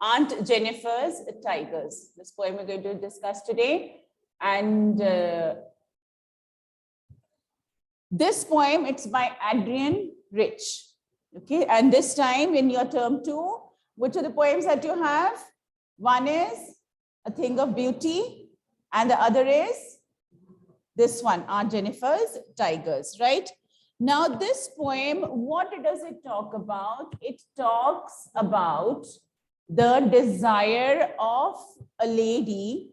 Aunt Jennifer's Tigers. This poem we're going to discuss today. And this poem, it's by Adrian Rich. Okay, and this time in your term 2, which are the poems that you have? One is A Thing of Beauty, and the other is this one, Aunt Jennifer's Tigers, right? Now, this poem, what does it talk about? It talks about the desire of a lady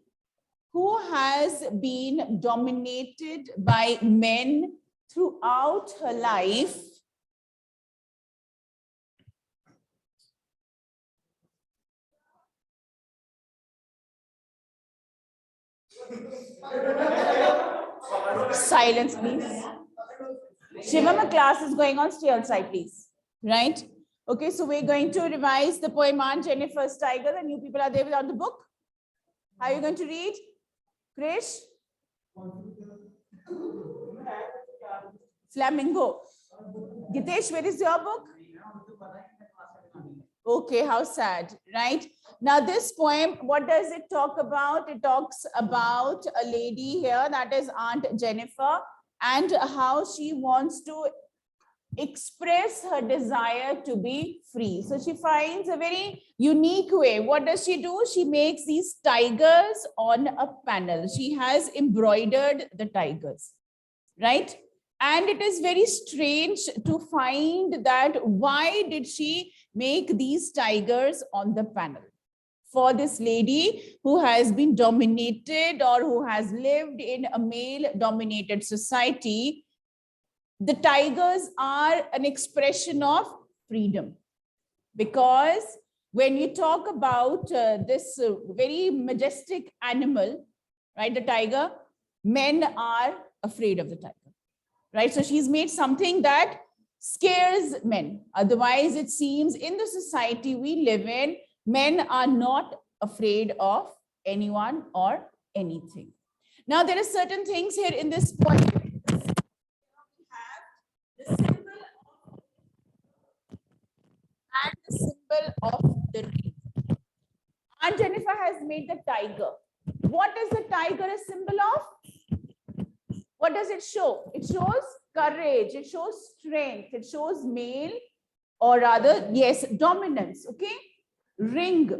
who has been dominated by men throughout her life. Silence, please. Shivam, a class is going on. Stay outside, please. Right? Okay, so we're going to revise the poem Aunt Jennifer's Tiger. And you people are there without the book. How are you going to read? Krish? Flamingo. Gitesh, where is your book? Okay, how sad, right? Now, this poem, what does it talk about? It talks about a lady here, that is Aunt Jennifer, and how she wants to express her desire to be free. So she finds a very unique way. What does she do? She makes these tigers on a panel. She has embroidered the tigers, right? And it is very strange to find that why did she make these tigers on the panel? For this lady who has been dominated or who has lived in a male-dominated society, the tigers are an expression of freedom. Because when you talk about this very majestic animal, right, the tiger, men are afraid of the tiger, right? So she's made something that scares men. Otherwise, it seems in the society we live in, men are not afraid of anyone or anything. Now, there are certain things here in this poem. And the symbol of the ring. Aunt Jennifer has made the tiger. What is the tiger a symbol of? What does it show? It shows courage, it shows strength, it shows male, or rather, yes, dominance, okay? Ring.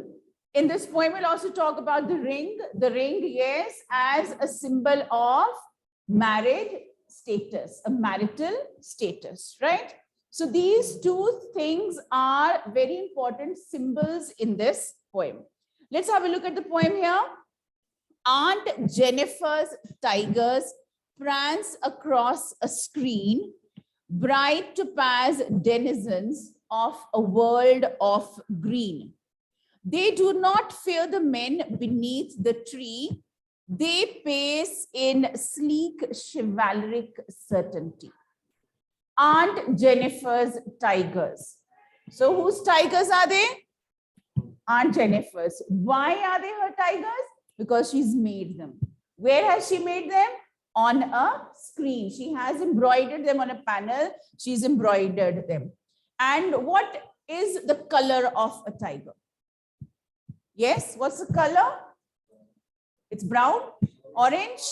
In this poem, we'll also talk about the ring. The ring, yes, as a symbol of married status, a marital status, right? So these two things are very important symbols in this poem. Let's have a look at the poem here. Aunt Jennifer's tigers prance across a screen, bright topaz denizens of a world of green. They do not fear the men beneath the tree. They pace in sleek chivalric certainty. Aunt Jennifer's tigers. So whose tigers are they? Aunt Jennifer's. Why are they her tigers? Because she's made them. Where has she made them? On a screen. She has embroidered them on a panel. She's embroidered them. And what is the color of a tiger? Yes, what's the color? It's brown, orange.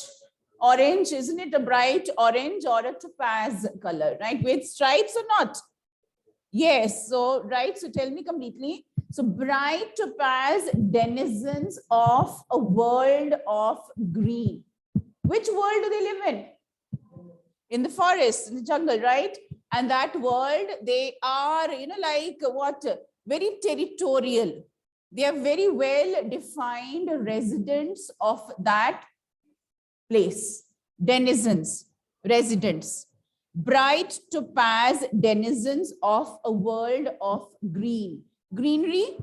Orange, isn't it a bright orange or a topaz color, right? With stripes or not? Yes, so, right, so tell me completely. So bright topaz denizens of a world of green. Which world do they live in? In the forest, in the jungle, right? And that world, they are, like what? Very territorial. They are very well defined residents of that place. Denizens, residents. Bright topaz denizens of a world of green. Greenery,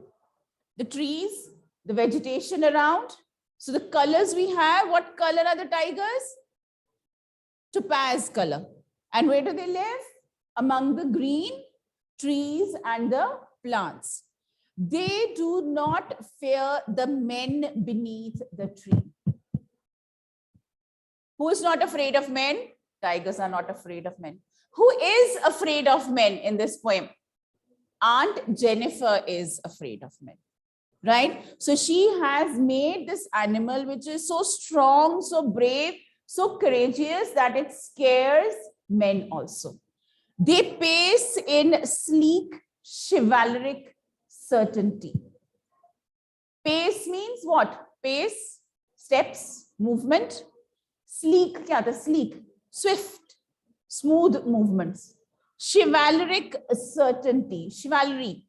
the trees, the vegetation around. So the colors we have, what color are the tigers? Topaz color. And where do they live? Among the green trees and the plants. They do not fear the men beneath the tree. Who is not afraid of men? Tigers are not afraid of men. Who is afraid of men in this poem? Aunt Jennifer is afraid of men. right? So she has made this animal which is so strong, so brave, so courageous that it scares men also. They pace in sleek, chivalric certainty. Pace means what? Pace, steps, movement. Sleek, kya tha? Sleek, swift, smooth movements. Chivalric certainty, chivalry.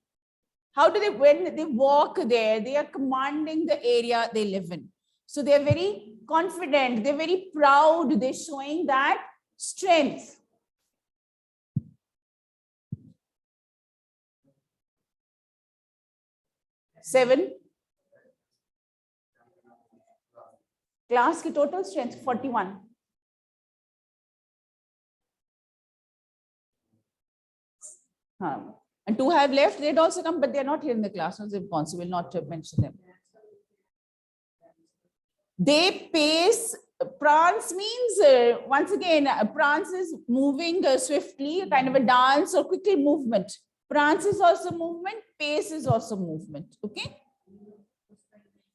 How do they, when they walk there, they are commanding the area they live in. So they're very confident, they're very proud, they're showing that strength. Seven. Class की total strength 41. And 2 have left. They'd also come, but they're not here in the class. So it's impossible not to mention them. They pace. Prance means, once again, prance is moving swiftly, kind of a dance or quickly movement. Prance is also movement. Pace is also movement. Okay.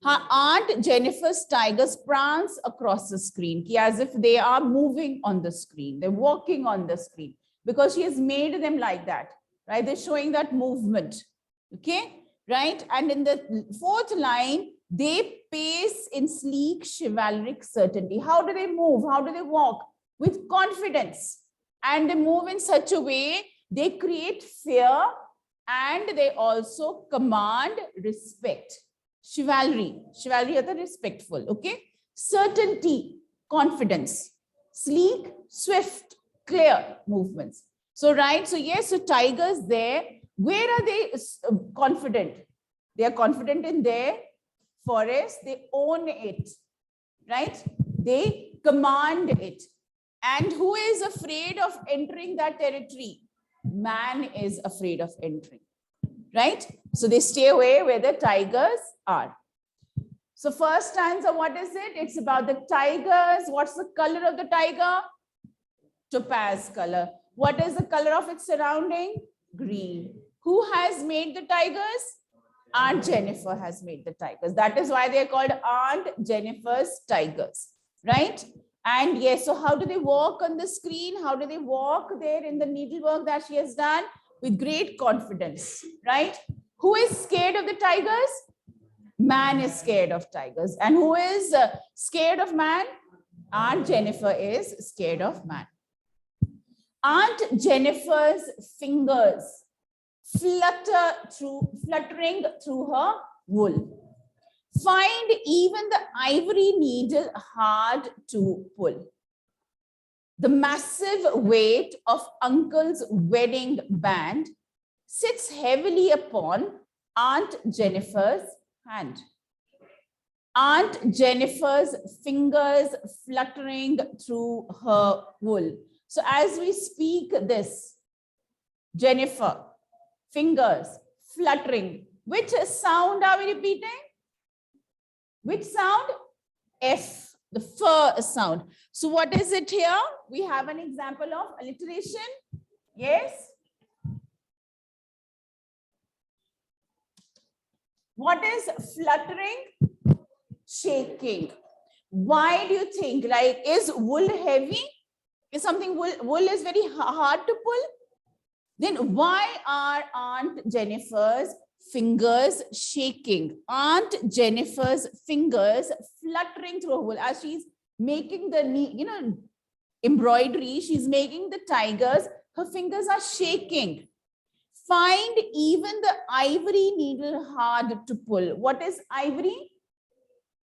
Her Aunt Jennifer's tigers prance across the screen, as if they are moving on the screen. They're walking on the screen because she has made them like that, right? They're showing that movement, okay, right? And in the fourth line, they pace in sleek, chivalric certainty. How do they move? How do they walk? With confidence. And they move in such a way, they create fear and they also command respect. Chivalry, chivalry is respectful, okay? Certainty, confidence, sleek, swift, clear movements. So, right, so yes, so tigers there, where are they confident? They are confident in their forest, they own it, right? They command it. And who is afraid of entering that territory? Man is afraid of entering, right? So they stay away where the tigers are. So first stanza, what is it? It's about the tigers. What's the color of the tiger? Topaz color. What is the color of its surrounding? Green. Who has made the tigers? Aunt Jennifer has made the tigers. That is why they are called Aunt Jennifer's tigers, right? And yes, so how do they walk on the screen? How do they walk there in the needlework that she has done? With great confidence, right? Who is scared of the tigers? Man is scared of tigers. And who is scared of man? Aunt Jennifer is scared of man. Aunt Jennifer's fingers fluttering through her wool. Find even the ivory needle hard to pull. The massive weight of Uncle's wedding band sits heavily upon Aunt Jennifer's hand. Aunt Jennifer's fingers fluttering through her wool. So as we speak this, Jennifer, fingers fluttering. Which sound are we repeating? Which sound? F, the fur sound. So what is it here? We have an example of alliteration. Yes. What is fluttering? Shaking. Why do you think? Like, is wool heavy? Is something wool is very hard to pull? Then why are Aunt Jennifer's fingers shaking? Aunt Jennifer's fingers fluttering through her wool as she's making the embroidery. She's making the tigers. Her fingers are shaking. Find even the ivory needle hard to pull. What is ivory?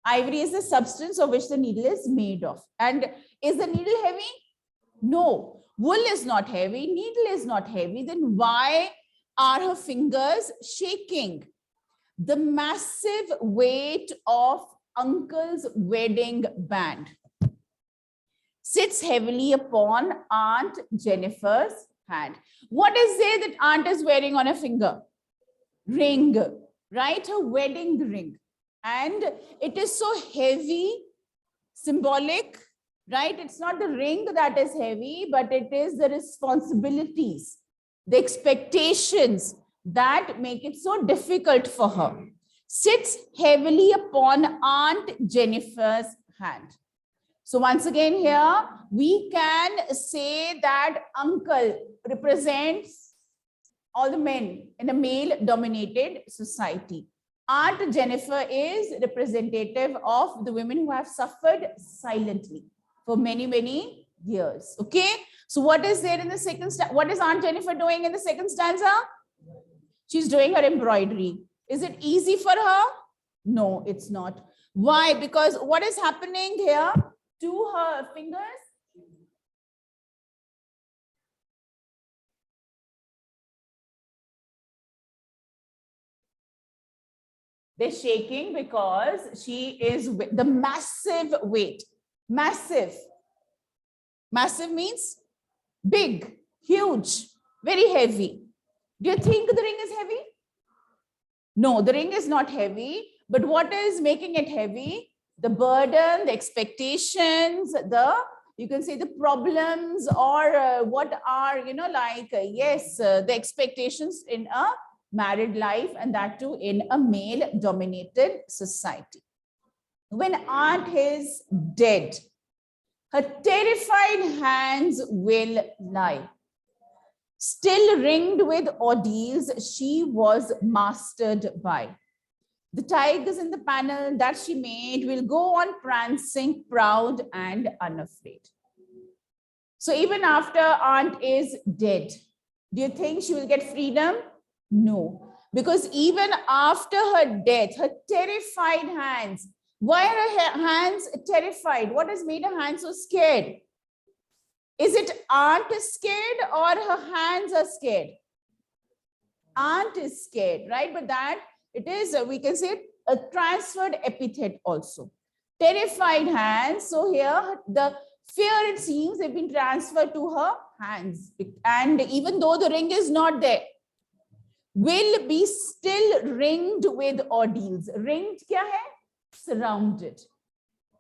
Ivory is the substance of which the needle is made of. And is the needle heavy? No. Wool is not heavy. Needle is not heavy. Then why are her fingers shaking? The massive weight of Uncle's wedding band sits heavily upon Aunt Jennifer's hand. What is there that Aunt is wearing on her finger? Ring, right? Her wedding ring. And it is so heavy, symbolic, right? It's not the ring that is heavy, but it is the responsibilities, the expectations that make it so difficult for her. sits heavily upon Aunt Jennifer's hand. So once again here, we can say that uncle represents all the men in a male-dominated society. Aunt Jennifer is representative of the women who have suffered silently for many, many years. Okay. So what is there in the second stanza? What is Aunt Jennifer doing in the second stanza? She's doing her embroidery. Is it easy for her? No, it's not. Why? Because what is happening here to her fingers? They're shaking because she is with the massive weight. Massive. Massive means big, huge, very heavy. Do you think the ring is heavy? No, the ring is not heavy. But what is making it heavy? The burden, the expectations, you can say the problems, or what are, the expectations in a married life, and that too in a male-dominated society. When Aunt is dead, her terrified hands will lie. Still ringed with ordeals she was mastered by. The tigers in the panel that she made will go on prancing, proud and unafraid. So even after Aunt is dead, do you think she will get freedom? No, because even after her death, her terrified hands, why are her hands terrified? What has made her hands so scared? Is it Aunt is scared or her hands are scared? Aunt is scared, right? But that it is, we can say, a transferred epithet also. Terrified hands. So here the fear, it seems, have been transferred to her hands. And even though the ring is not there, will be still ringed with ordeals. Ringed kya hai? Surrounded.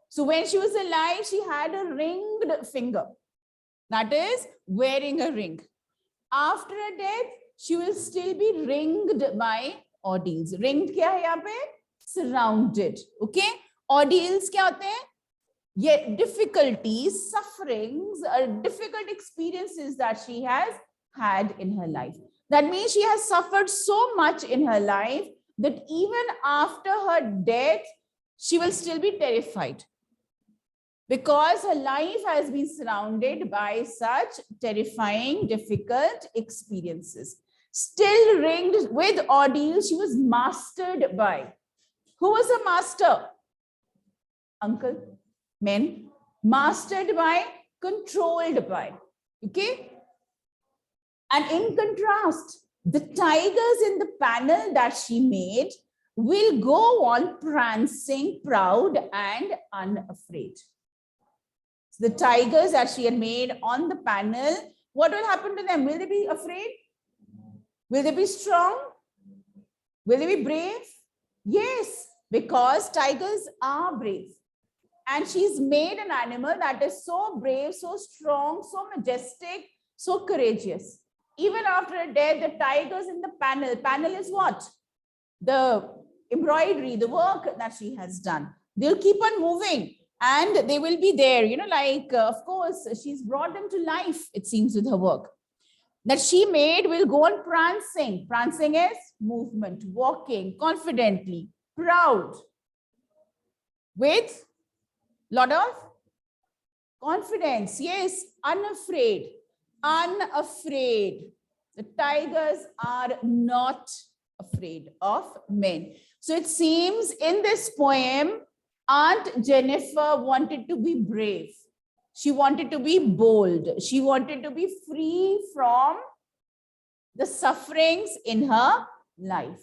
So when she was alive, she had a ringed finger. That is wearing a ring. After her death, she will still be ringed by ordeals. Ringed kya hai yahan pe? Surrounded. Okay? Ordeals kya hote hain? Yet difficulties, sufferings, difficult experiences that she has had in her life. That means she has suffered so much in her life that even after her death, she will still be terrified. Because her life has been surrounded by such terrifying, difficult experiences. Still ringed with ordeals, she was mastered by. Who was a master? Uncle, men. Mastered by, controlled by. Okay? And in contrast, the tigers in the panel that she made will go on prancing, proud and unafraid. The tigers that she had made on the panel, what will happen to them? Will they be afraid? Will they be strong? Will they be brave? Yes, because tigers are brave. And she's made an animal that is so brave, so strong, so majestic, so courageous. Even after her death, the tigers in the panel is what? The embroidery, the work that she has done. They'll keep on moving. And they will be there, of course, she's brought them to life, it seems, with her work. That she made will go on prancing. Prancing is movement, walking confidently, proud, with lot of confidence. Yes, unafraid. Unafraid. The tigers are not afraid of men. So it seems in this poem, Aunt Jennifer wanted to be brave. She wanted to be bold. She wanted to be free from the sufferings in her life.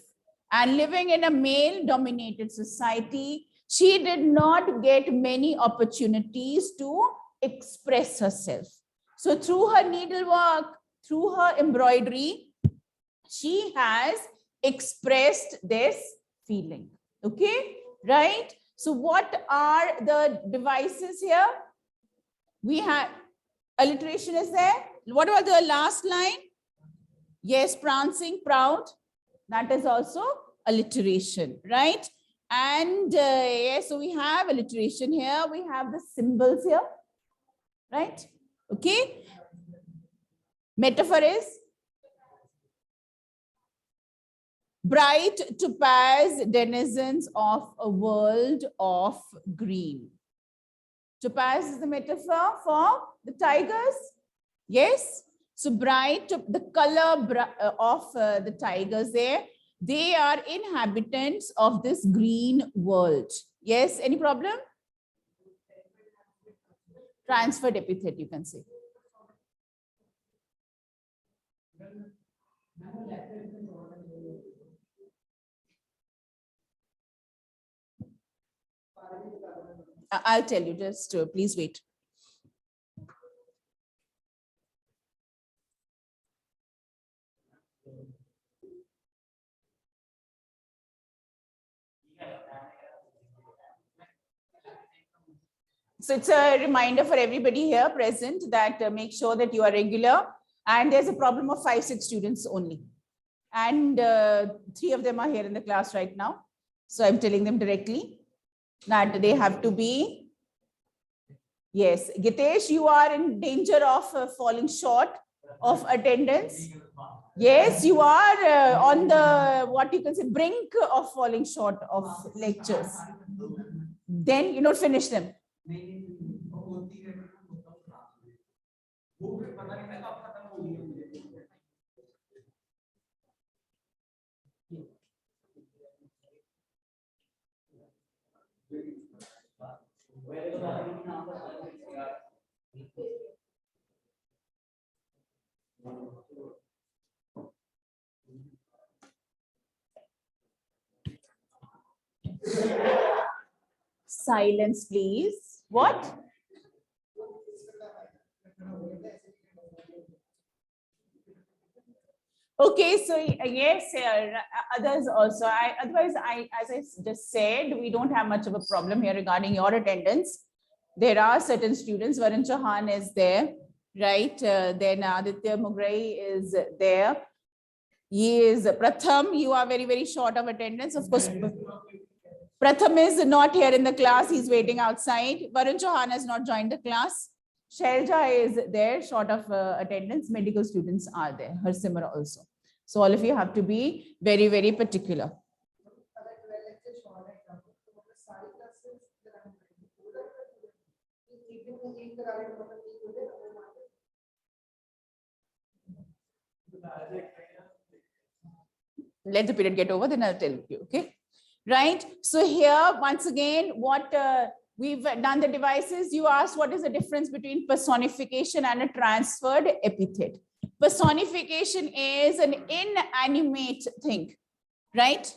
And living in a male-dominated society, she did not get many opportunities to express herself. So through her needlework, through her embroidery, she has expressed this feeling. Okay, right? So what are the devices here? We have alliteration is there. What about the last line? Yes, prancing, proud. That is also alliteration, right? And yeah, so we have alliteration here. We have the symbols here, right? Okay. Metaphor is bright topaz denizens of a world of green. Topaz is the metaphor for the tigers. Yes. So bright, the color of the tigers there, they are inhabitants of this green world. Yes. Any problem? Transferred epithet, you can say. I'll tell you, just please wait. So it's a reminder for everybody here present that make sure that you are regular, and there's a problem of 5-6 students only. And 3 of them are here in the class right now. So I'm telling them directly that they have to be, yes, Gitesh, you are in danger of falling short of attendance. Yes, you are on the, what you can say, brink of falling short of lectures. Then you don't finish them. Silence, please. What? Okay, so yes, others also. Otherwise, as I just said, we don't have much of a problem here regarding your attendance. There are certain students. Varun Chauhan is there, right? Then Aditya Mugrai is there. He is Pratham. You are very, very short of attendance. Of course, Pratham is not here in the class. He's waiting outside. Varun Chauhan has not joined the class. Shailja is there, short of attendance. Medical students are there. Harsimar also. So all of you have to be very, very particular. Let the period get over, then I'll tell you, okay? Right? So here, once again, what we've done the devices, you asked what is the difference between personification and a transferred epithet. Personification is an inanimate thing, right?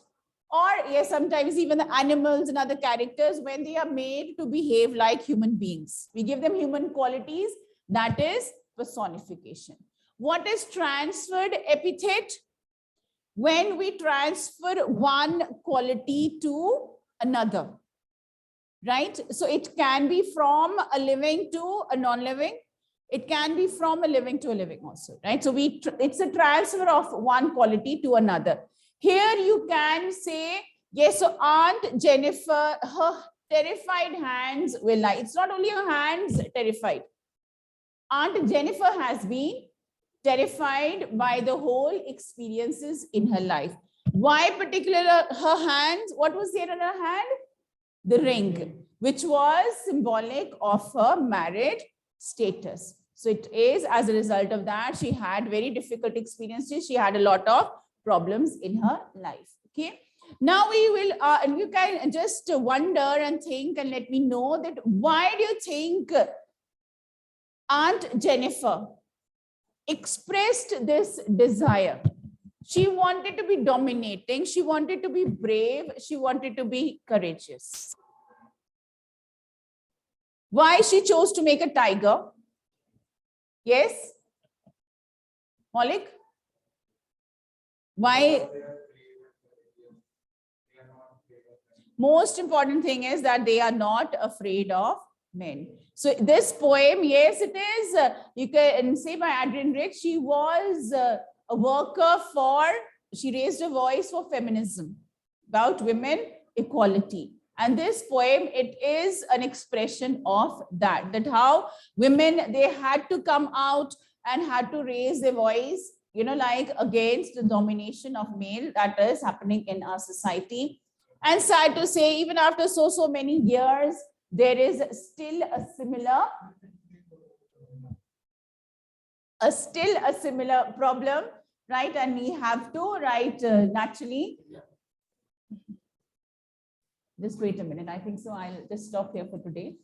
Or yes, sometimes even the animals and other characters, when they are made to behave like human beings, we give them human qualities, that is personification. What is transferred epithet? When we transfer one quality to another, right? So it can be from a living to a non-living. It can be from a living to a living also, right? So it's a transfer of one quality to another. Here you can say, yes, so Aunt Jennifer, her terrified hands will lie. It's not only her hands terrified. Aunt Jennifer has been terrified by the whole experiences in her life. Why particular her hands? What was there in her hand? The ring, which was symbolic of her married status. So it is as a result of that, she had very difficult experiences. She had a lot of problems in her life. Okay. Now we will, and you can just wonder and think and let me know that why do you think Aunt Jennifer expressed this desire? She wanted to be dominating. She wanted to be brave. She wanted to be courageous. Why she chose to make a tiger? Yes? Maulik? Why? Most important thing is that they are not afraid of men. So this poem, yes, it is, you can say by Adrienne Rich, she was a worker for, she raised a voice for feminism. about women equality. And this poem, it is an expression of that how women, they had to come out and had to raise their voice, you know, like against the domination of male that is happening in our society. And sad to say, even after so many years, there is still a similar problem, right? And we have to, right, naturally. Just wait a minute. I think so. I'll just stop here for today.